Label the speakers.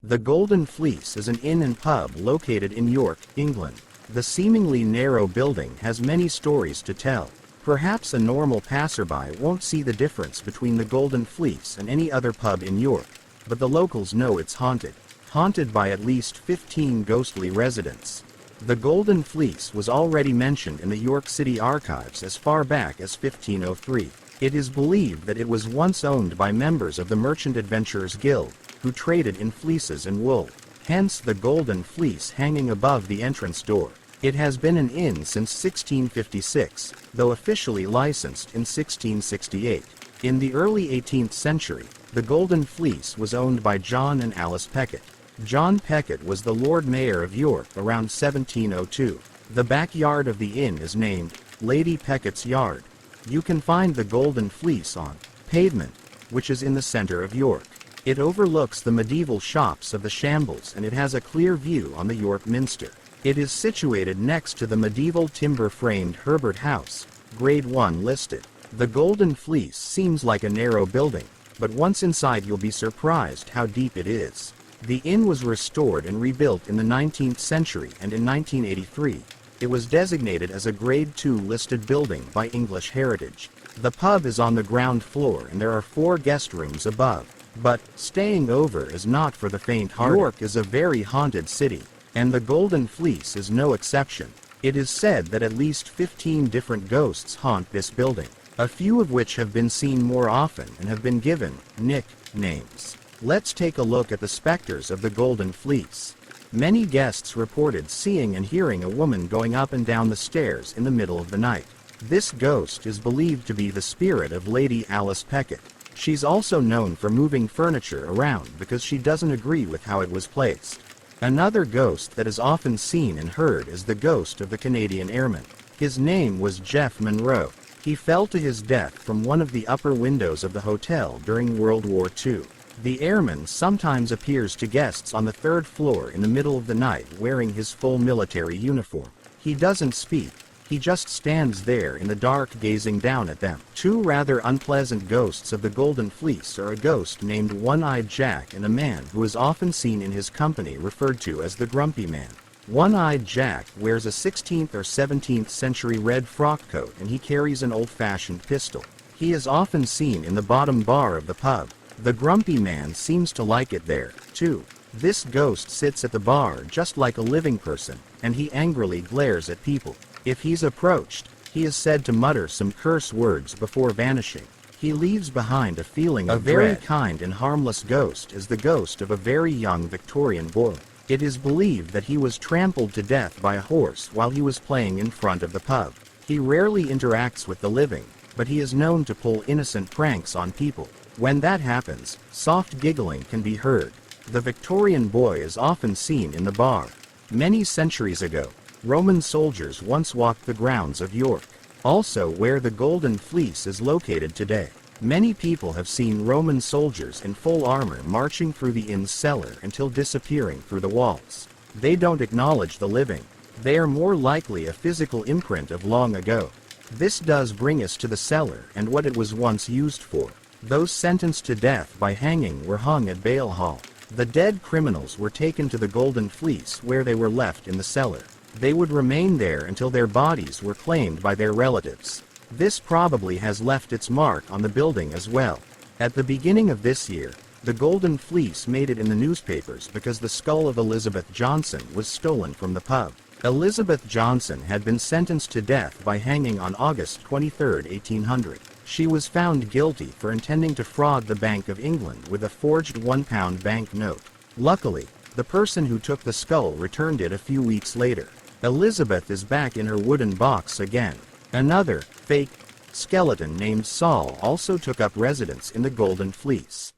Speaker 1: The Golden Fleece is an inn and pub located in York, England. The seemingly narrow building has many stories to tell. Perhaps a normal passerby won't see the difference between the Golden Fleece and any other pub in York, but the locals know it's haunted. Haunted by at least 15 ghostly residents. The Golden Fleece was already mentioned in the York City archives as far back as 1503. It is believed that it was once owned by members of the Merchant Adventurers Guild, who traded in fleeces and wool, hence the Golden Fleece hanging above the entrance door. It has been an inn since 1656, though officially licensed in 1668. In the early 18th century, the Golden Fleece was owned by John and Alice Peckett. John Peckett was the Lord Mayor of York around 1702. The backyard of the inn is named Lady Peckett's Yard. You can find the Golden Fleece on Pavement, which is in the center of York. It overlooks the medieval shops of the Shambles and it has a clear view on the York Minster. It is situated next to the medieval timber-framed Herbert House, Grade 1 listed. The Golden Fleece seems like a narrow building, but once inside you'll be surprised how deep it is. The inn was restored and rebuilt in the 19th century, and in 1983, it was designated as a Grade 2 listed building by English Heritage. The pub is on the ground floor and there are 4 guest rooms above. But staying over is not for the faint-hearted. York is a very haunted city, and the Golden Fleece is no exception. It is said that at least 15 different ghosts haunt this building, a few of which have been seen more often and have been given nicknames. Let's take a look at the specters of the Golden Fleece. Many guests reported seeing and hearing a woman going up and down the stairs in the middle of the night. This ghost is believed to be the spirit of Lady Alice Peckett. She's also known for moving furniture around because she doesn't agree with how it was placed. Another ghost that is often seen and heard is the ghost of the Canadian airman. His name was Jeff Monroe. He fell to his death from one of the upper windows of the hotel during World War II. The airman sometimes appears to guests on the 3rd floor in the middle of the night wearing his full military uniform. He doesn't speak. He just stands there in the dark gazing down at them. 2 rather unpleasant ghosts of the Golden Fleece are a ghost named One-Eyed Jack and a man who is often seen in his company referred to as the Grumpy Man. One-Eyed Jack wears a 16th or 17th century red frock coat and he carries an old-fashioned pistol. He is often seen in the bottom bar of the pub. The Grumpy Man seems to like it there, too. This ghost sits at the bar just like a living person, and he angrily glares at people. If he's approached, he is said to mutter some curse words before vanishing. He leaves behind a feeling of dread. A very kind and harmless ghost is the ghost of a very young Victorian boy. It is believed that he was trampled to death by a horse while he was playing in front of the pub. He rarely interacts with the living, but he is known to pull innocent pranks on people. When that happens, soft giggling can be heard. The Victorian boy is often seen in the bar. Many centuries ago, Roman soldiers once walked the grounds of York, also where the Golden Fleece is located today. Many people have seen Roman soldiers in full armor marching through the inn's cellar until disappearing through the walls. They don't acknowledge the living. They are more likely a physical imprint of long ago. This does bring us to the cellar and what it was once used for. Those sentenced to death by hanging were hung at Bail Hall. The dead criminals were taken to the Golden Fleece where they were left in the cellar. They would remain there until their bodies were claimed by their relatives. This probably has left its mark on the building as well. At the beginning of this year, the Golden Fleece made it in the newspapers because the skull of Elizabeth Johnson was stolen from the pub. Elizabeth Johnson had been sentenced to death by hanging on August 23, 1800. She was found guilty for intending to fraud the Bank of England with a forged £1 banknote. Luckily, the person who took the skull returned it a few weeks later. Elizabeth is back in her wooden box again. Another, fake, skeleton named Saul also took up residence in the Golden Fleece.